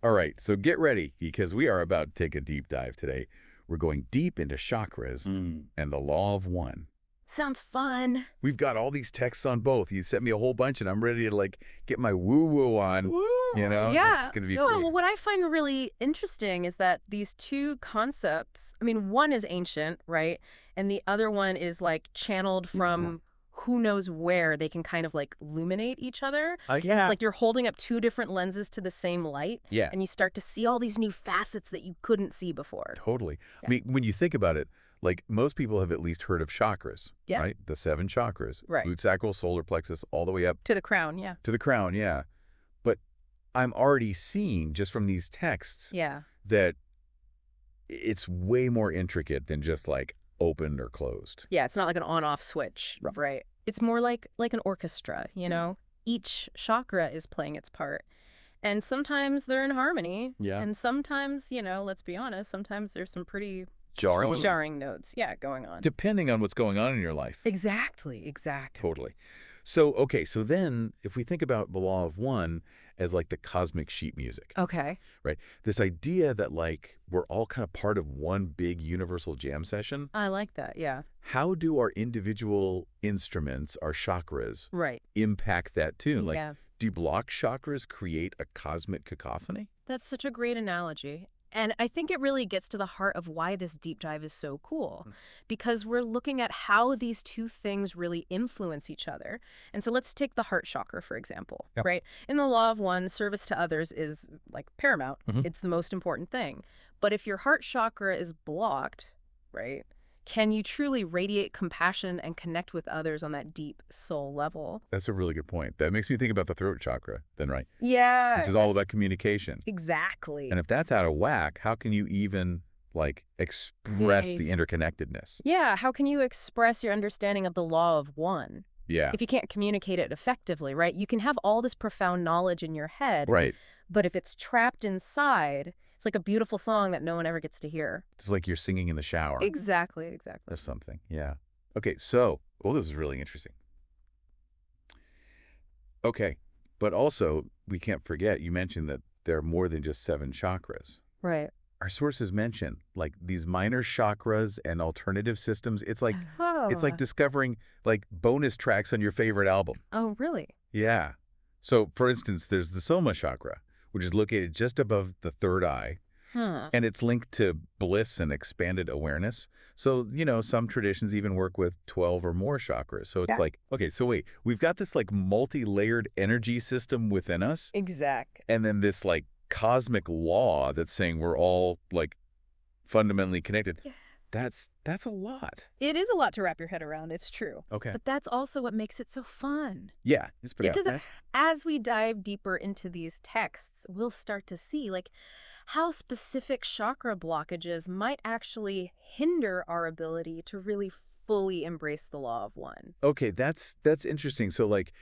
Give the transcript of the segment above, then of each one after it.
All right, so get ready because we are about to take a deep dive today. We're going deep into chakras and the law of one. Sounds fun. We've got all these texts on both. You sent me a whole bunch, and I'm ready to like get my woo-woo on. Woo. It's Yeah. gonna be No, great. well, what I find really interesting is that these two concepts, I mean, one is ancient, right? And the other one is like channeled from who knows where. They can kind of like illuminate each other. Yeah. It's like you're holding up two different lenses to the same light. Yeah. And you start to see all these new facets that you couldn't see before. Totally. Yeah. I mean, when you think about it, like most people have at least heard of chakras, Yeah. right? The 7 chakras, Right. root, sacral, solar plexus, all the way up To the crown, yeah. to the crown, yeah. But I'm already seeing just from these texts Yeah. that it's way more intricate than just like open or closed. Yeah, it's not like an on-off switch, right? It's more like an orchestra, you know? Each chakra is playing its part. And sometimes they're in harmony. Yeah. And sometimes, let's be honest, sometimes there's some pretty Jarring. notes, going on. Depending on what's going on in your life. Exactly. Totally. So, okay, so then if we think about the law of one as like the cosmic sheet music, Okay. right? This idea that like we're all kind of part of one big universal jam session. I like that, yeah. How do our individual instruments, our chakras, Right. impact that tune? Like, Yeah. do block chakras create a cosmic cacophony? That's such a great analogy. And I think it really gets to the heart of why this deep dive is so cool, because we're looking at how these two things really influence each other. And so let's take the heart chakra, for example, Yep. right? In the law of one, service to others is like paramount. It's the most important thing. But if your heart chakra is blocked, right, can you truly radiate compassion and connect with others on that deep soul level? That's a really good point. That makes me think about the throat chakra then, right? Yeah. Which is all about communication. Exactly. And if that's out of whack, how can you even like express the interconnectedness? Yeah, how can you express your understanding of the law of one? Yeah. If you can't communicate it effectively, right? You can have all this profound knowledge in your head, Right. but if it's trapped inside, it's like a beautiful song that no one ever gets to hear. It's like you're singing in the shower. Exactly. Or something. Yeah. Okay, so, this is really interesting. Okay, but also, we can't forget, you mentioned that there are more than just 7 chakras. Right. Our sources mention like these minor chakras and alternative systems. It's like discovering like bonus tracks on your favorite album. Oh, really? Yeah. So, for instance, there's the Soma chakra, which is located just above the third eye, Huh. and it's linked to bliss and expanded awareness. So, some traditions even work with 12 or more chakras. So it's like, okay, so wait, we've got this like multi-layered energy system within us, Exact. and then this like cosmic law that's saying we're all like fundamentally connected. Yeah. That's a lot. It is a lot to wrap your head around. It's true. Okay. But that's also what makes it so fun. Yeah, it's pretty Because as we dive deeper into these texts, we'll start to see like how specific chakra blockages might actually hinder our ability to really fully embrace the law of one. Okay, that's interesting. So like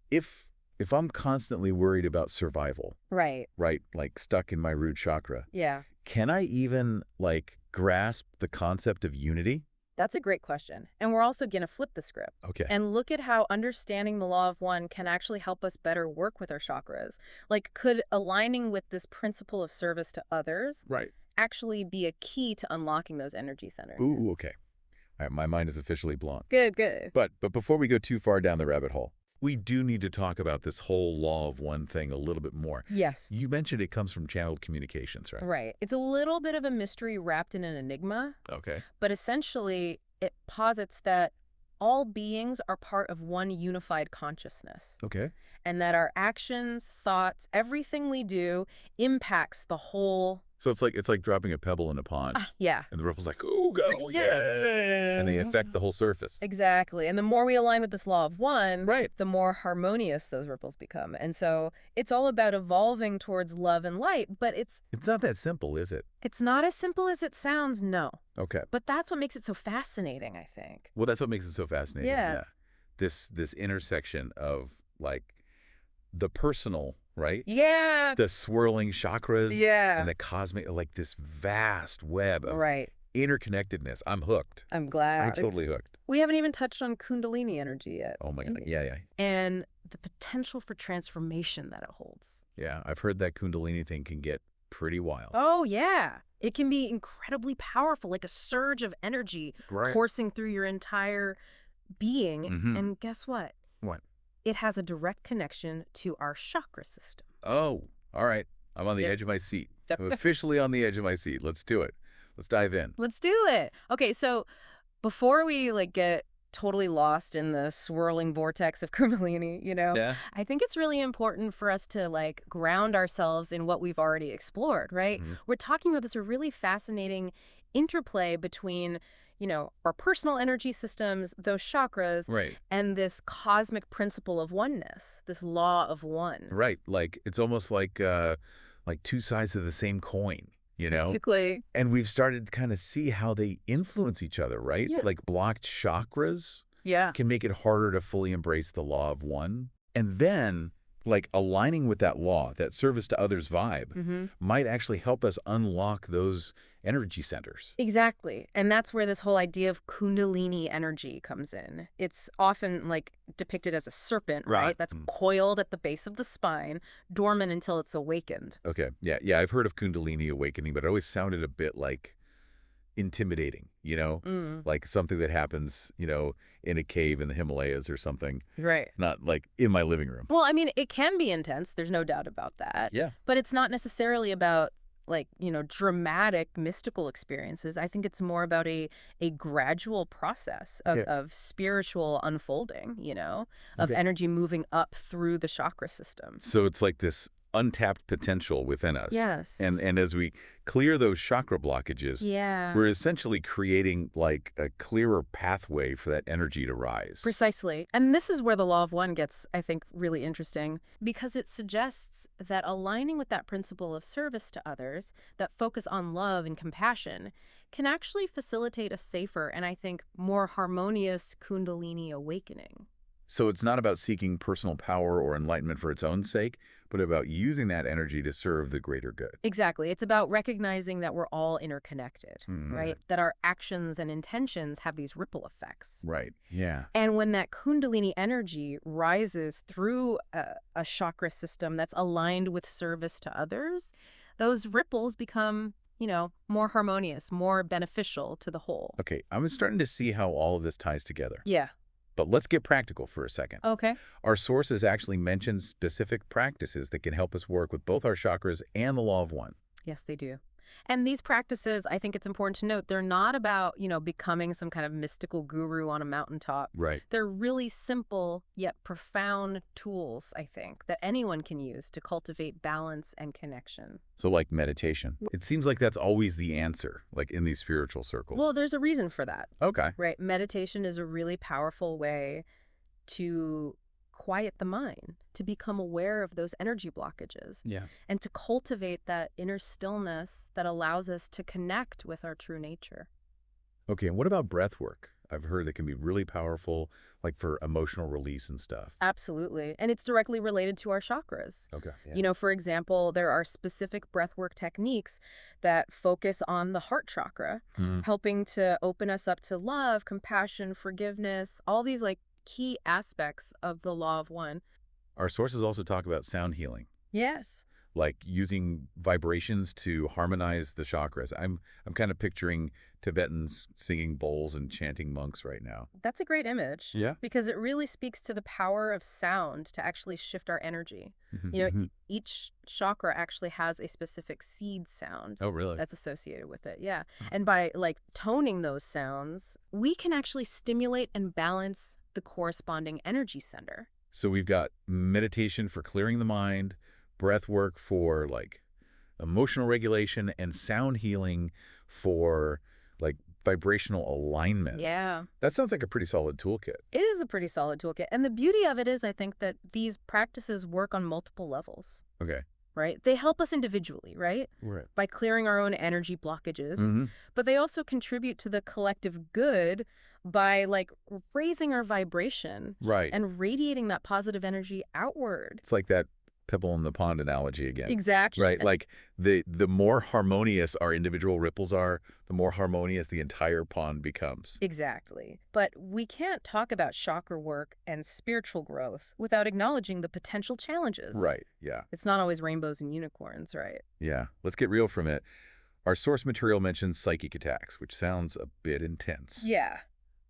if I'm constantly worried about survival, Right. right? Like stuck in my root chakra, Yeah. can I even like grasp the concept of unity? That's a great question. And we're also going to flip the script Okay. and look at how understanding the law of one can actually help us better work with our chakras. Like, could aligning with this principle of service to others Right. actually be a key to unlocking those energy centers? Ooh, okay. All right, my mind is officially blown. Good. But before we go too far down the rabbit hole, we do need to talk about this whole law of one thing a little bit more. Yes. You mentioned it comes from channeled communications, right? Right. It's a little bit of a mystery wrapped in an enigma, Okay. but essentially it posits that all beings are part of one unified consciousness, Okay. and that our actions, thoughts, everything we do impacts the whole. So it's like dropping a pebble in a pond, Yeah. and the ripple's like, ooh, go, yeah, and they affect the whole surface. Exactly. And the more we align with this law of one, Right. the more harmonious those ripples become. And so it's all about evolving towards love and light, but it's It's not that simple, is it? not as simple as it sounds, no. Okay. But that's what makes it so fascinating, I think. Well, that's what makes it so fascinating. Yeah. This intersection of like the personal, right? Yeah. The swirling chakras. Yeah. And the cosmic, like this vast web of Right. interconnectedness. I'm hooked. I'm glad. I'm totally hooked. We haven't even touched on Kundalini energy yet. Oh my God. Yeah. And the potential for transformation that it holds. Yeah. I've heard that Kundalini thing can get pretty wild. Oh, yeah. It can be incredibly powerful, like a surge of energy Right. coursing through your entire being. Mm-hmm. And guess what? What? It has a direct connection to our chakra system. Oh, all right. I'm on the Yep. edge of my seat. Yep. I'm officially on the edge of my seat. Let's do it. Let's dive in. Let's do it. Okay, so before we get totally lost in the swirling vortex of Kundalini, Yeah. I think it's really important for us to ground ourselves in what we've already explored, right? Mhm. We're talking about this really fascinating interplay between, our personal energy systems, those chakras, Right. and this cosmic principle of oneness, this law of one. Right. Like it's almost like two sides of the same coin, you know? Basically. And we've started to kind of see how they influence each other, right? Yeah. Like blocked chakras Yeah. can make it harder to fully embrace the law of one. And then, like aligning with that law, that service to others vibe, Mm-hmm. might actually help us unlock those energy centers. Exactly. And that's where this whole idea of Kundalini energy comes in. It's often depicted as a serpent, right? That's coiled at the base of the spine, dormant until it's awakened. Okay. Yeah. Yeah. I've heard of Kundalini awakening, but it always sounded a bit like intimidating, like something that happens, in a cave in the Himalayas or something, Right. not like in my living room. Well, I mean, it can be intense. There's no doubt about that. Yeah. But it's not necessarily about dramatic mystical experiences. I think it's more about a gradual process of spiritual unfolding, of Okay. energy moving up through the chakra system. So it's like this untapped potential within us. Yes. And as we clear those chakra blockages, Yeah. we're essentially creating like a clearer pathway for that energy to rise. Precisely. And this is where the law of one gets, I think, really interesting because it suggests that aligning with that principle of service to others, that focus on love and compassion, can actually facilitate a safer and I think more harmonious Kundalini awakening. So it's not about seeking personal power or enlightenment for its own sake, but about using that energy to serve the greater good. Exactly. It's about recognizing that we're all interconnected, Mhm. right? That our actions and intentions have these ripple effects. Right. Yeah. And when that Kundalini energy rises through a chakra system that's aligned with service to others, those ripples become, more harmonious, more beneficial to the whole. Okay. I'm starting to see how all of this ties together. Yeah. But let's get practical for a second. Okay. Our sources actually mention specific practices that can help us work with both our chakras and the law of one. Yes, they do. And these practices, I think it's important to note, they're not about, becoming some kind of mystical guru on a mountaintop. Right. They're really simple yet profound tools, I think, that anyone can use to cultivate balance and connection. So like meditation. It seems like that's always the answer, like in these spiritual circles. Well, there's a reason for that, Okay. right? Meditation is a really powerful way to quiet the mind, to become aware of those energy blockages, Yeah. and to cultivate that inner stillness that allows us to connect with our true nature. Okay. And what about breath work? I've heard that can be really powerful, like for emotional release and stuff. Absolutely. And it's directly related to our chakras. Okay. For example, there are specific breathwork techniques that focus on the heart chakra, helping to open us up to love, compassion, forgiveness, all these key aspects of the law of one. Our sources also talk about sound healing, Yes. like using vibrations to harmonize the chakras. I'm kind of picturing Tibetans singing bowls and chanting monks right now. That's a great image. Yeah. Because it really speaks to the power of sound to actually shift our energy. Each chakra actually has a specific seed sound Oh, really? that's associated with it. Yeah. And by toning those sounds, we can actually stimulate and balance the corresponding energy center. So we've got meditation for clearing the mind, breath work for emotional regulation, and sound healing for vibrational alignment. Yeah. That sounds like a pretty solid toolkit. It is a pretty solid toolkit. And the beauty of it is, I think, that these practices work on multiple levels, Okay. right? They help us individually, right? Right. By clearing our own energy blockages. Mm-hmm. But they also contribute to the collective good by raising our vibration Right. and radiating that positive energy outward. It's like that pebble in the pond analogy again. Exactly. Right? Like the more harmonious our individual ripples are, the more harmonious the entire pond becomes. Exactly. But we can't talk about chakra work and spiritual growth without acknowledging the potential challenges. Right. Yeah. It's not always rainbows and unicorns, right? Yeah. Let's get real for a minute. Our source material mentions psychic attacks, which sounds a bit intense. Yeah.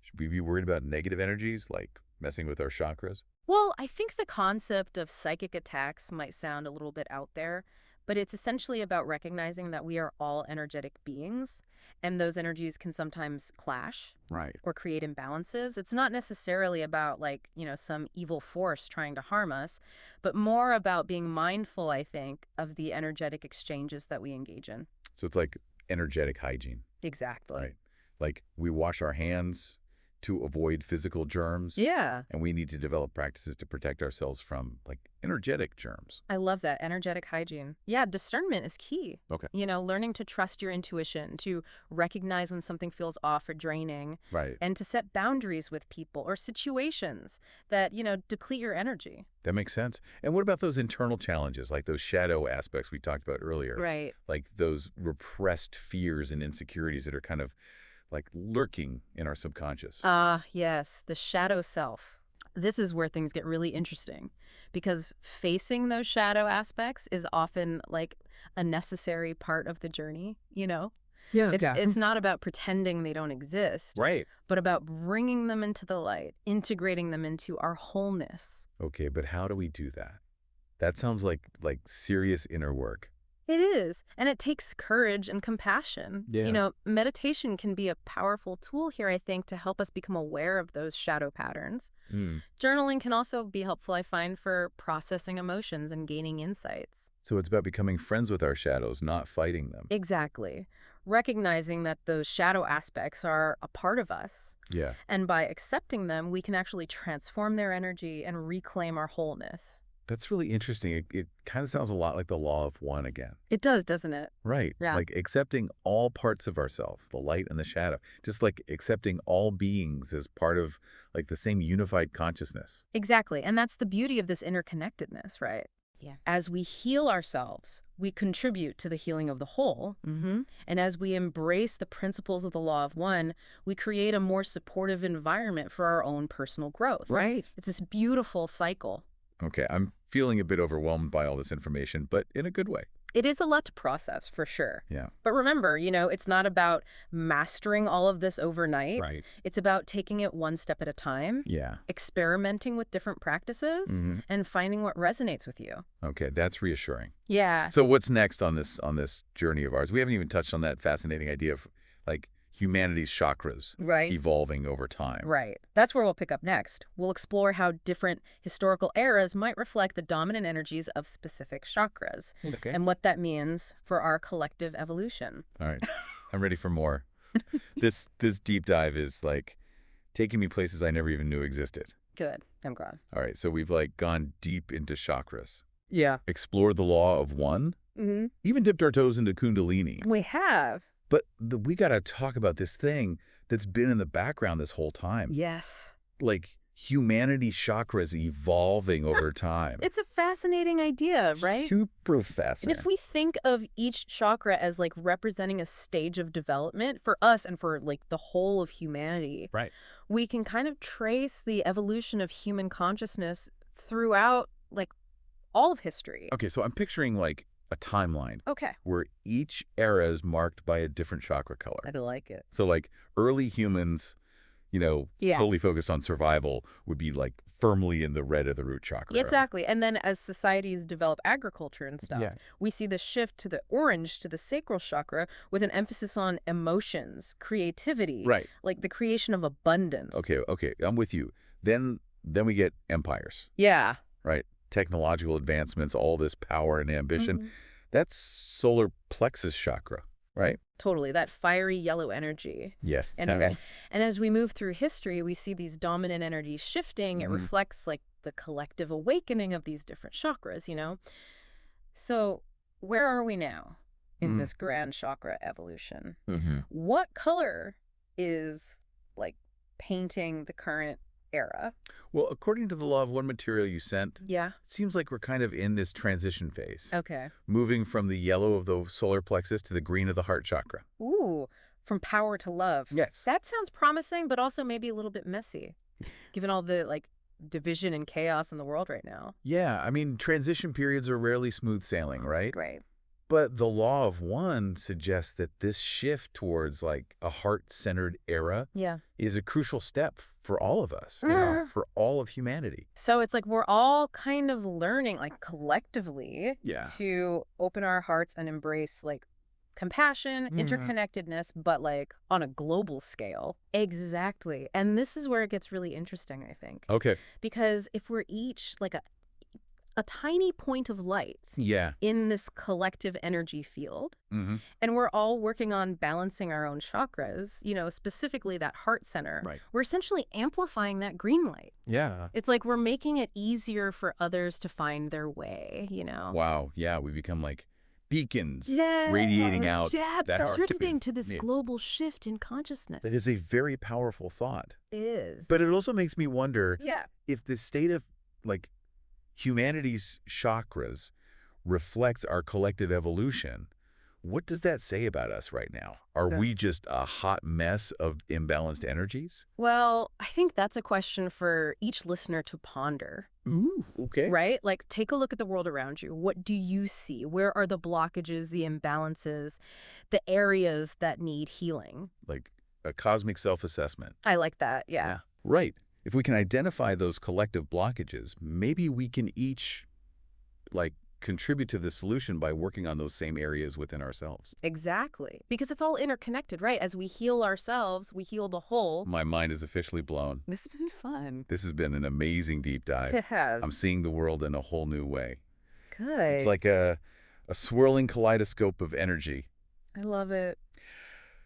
Should we be worried about negative energies, like messing with our chakras? Well, I think the concept of psychic attacks might sound a little bit out there, but it's essentially about recognizing that we are all energetic beings, and those energies can sometimes clash Right. or create imbalances. It's not necessarily about, like, some evil force trying to harm us, but more about being mindful, I think, of the energetic exchanges that we engage in. So it's like energetic hygiene, Exactly. right? Like we wash our hands to avoid physical germs, Yeah. and we need to develop practices to protect ourselves from like energetic germs. I love that. Energetic hygiene. Yeah, discernment is key. Okay. Learning to trust your intuition, to recognize when something feels off or draining, Right. and to set boundaries with people or situations that, deplete your energy. That makes sense. And what about those internal challenges, like those shadow aspects we talked about earlier? Right. Like those repressed fears and insecurities that are kind of like lurking in our subconscious. Yes, the shadow self. This is where things get really interesting because facing those shadow aspects is often like a necessary part of the journey, Yeah. It's not about pretending they don't exist, Right. but about bringing them into the light, integrating them into our wholeness. Okay, but how do we do that? That sounds like serious inner work. It is, and it takes courage and compassion. Yeah. Meditation can be a powerful tool here, I think, to help us become aware of those shadow patterns. Mm. Journaling can also be helpful, I find, for processing emotions and gaining insights. So it's about becoming friends with our shadows, not fighting them. Exactly. Recognizing that those shadow aspects are a part of us. Yeah. And by accepting them, we can actually transform their energy and reclaim our wholeness. That's really interesting. It kind of sounds a lot like the law of one again. It does, doesn't it? Right. Yeah. Like accepting all parts of ourselves, the light and the shadow, just like accepting all beings as part of like the same unified consciousness. Exactly. And that's the beauty of this interconnectedness, right? Yeah. As we heal ourselves, we contribute to the healing of the whole. Mm-hmm. And as we embrace the principles of the law of one, we create a more supportive environment for our own personal growth. Right. It's this beautiful cycle. Okay, I'm feeling a bit overwhelmed by all this information, but in a good way. It is a lot to process, for sure. Yeah. But remember, it's not about mastering all of this overnight. Right. It's about taking it one step at a time, Yeah. experimenting with different practices, Hmm. and finding what resonates with you. Okay, that's reassuring. Yeah. So what's next on this journey of ours? We haven't even touched on that fascinating idea of like humanity's chakras Right. evolving over time. Right. That's where we'll pick up next. We'll explore how different historical eras might reflect the dominant energies of specific chakras Okay. and what that means for our collective evolution. All right. I'm ready for more. This deep dive is like taking me places I never even knew existed. Good. I'm glad. All right, so we've like gone deep into chakras, Yeah. explored the law of one, Mm-hmm. even dipped our toes into Kundalini. We have. But we got to talk about this thing that's been in the background this whole time. Yes. Like humanity's chakras evolving over time. It's a fascinating idea, right? Super And fascinating. if we think of each chakra as like representing a stage of development for us and for like the whole of humanity, Right. we can kind of trace the evolution of human consciousness throughout like all of history. Okay, so I'm picturing like a timeline Okay. where each era is marked by a different chakra color. I like it. So like early humans, Yeah. totally focused on survival would be like firmly in the red of the root chakra. Exactly. And then as societies develop agriculture and stuff, Yeah. we see the shift to the orange, to the sacral chakra, with an emphasis on emotions, creativity, Right. like the creation of abundance. Okay, I'm with you. Then we get empires, Yeah. right? Technological advancements, all this power and ambition. Mhm. That's solar plexus chakra, right? Totally. That fiery yellow energy. Yes. And and as we move through history, we see these dominant energies shifting. It Mhm. reflects like the collective awakening of these different chakras. So where are we now in Mhm. this grand chakra evolution? Mm-hmm. What color is like painting the current era. Well, according to the law of one material you sent, Yeah. it seems like we're kind of in this transition phase, Okay. moving from the yellow of the solar plexus to the green of the heart chakra. Ooh, from power to love. Yes. That sounds promising, but also maybe a little bit messy, given all the, like, division and chaos in the world right now. Yeah, I mean, transition periods are rarely smooth sailing, right? Right. But the law of one suggests that this shift towards like a heart-centered era Yeah. is a crucial step for all of us, for all of humanity. So it's like we're all kind of learning, like, collectively Yeah. to open our hearts and embrace, like, compassion, interconnectedness, but, like, on a global scale. Exactly. And this is where it gets really interesting, I think. Okay. Because if we're each, like, a tiny point of light Yeah. in this collective energy field, and we're all working on balancing our own chakras, specifically that heart center, Right. we're essentially amplifying that green light. Yeah. It's like we're making it easier for others to find their way. Wow. Yeah, we become like beacons Yeah, radiating out yeah, that heart. contributing to this Yeah. global shift in consciousness. That is a very powerful thought. It is. But it also makes me wonder Yeah. if the state of like humanity's chakras reflects our collective evolution. What does that say about us right now? Are we just a hot mess of imbalanced energies? Well, I think that's a question for each listener to ponder. Ooh, okay. Right? Like, take a look at the world around you. What do you see? Where are the blockages, the imbalances, the areas that need healing? Like a cosmic self-assessment. I like that. Yeah. Right. If we can identify those collective blockages, maybe we can each, like, contribute to the solution by working on those same areas within ourselves. Exactly. Because it's all interconnected, right? As we heal ourselves, we heal the whole. My mind is officially blown. This has been fun. This has been an amazing deep dive. It has. I'm seeing the world in a whole new way. Good. It's like a swirling kaleidoscope of energy. I love it.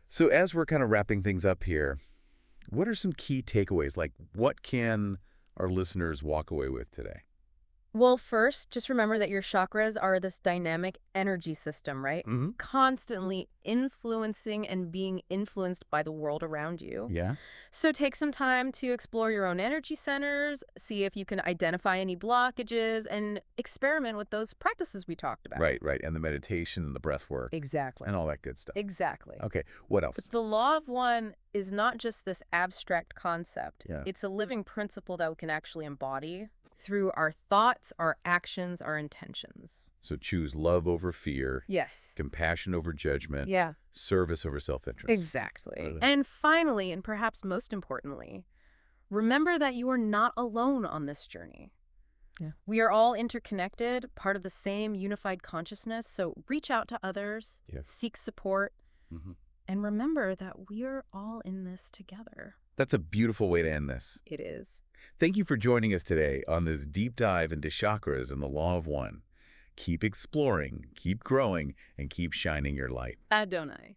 So as we're kind of wrapping things up here, what are some key takeaways? Like, what can our listeners walk away with today? Well, first, just remember that your chakras are this dynamic energy system, right? Constantly influencing and being influenced by the world around you. Yeah. So take some time to explore your own energy centers, see if you can identify any blockages, and experiment with those practices we talked about. Right. And the meditation and the breath work. Exactly. And all that good stuff. Exactly. Okay. What else? But the law of one is not just this abstract concept. Yeah. It's a living principle that we can actually embody through our thoughts, our actions, our intentions. So choose love over fear. Yes. Compassion over judgment. Yeah. Service over self-interest. Exactly. And finally, and perhaps most importantly, remember that you are not alone on this journey. Yeah. We are all interconnected, part of the same unified consciousness. So reach out to others, seek support, and remember that we are all in this together. That's a beautiful way to end this. It is. Thank you for joining us today on this deep dive into chakras and the law of one. Keep exploring, keep growing, and keep shining your light. Adonai.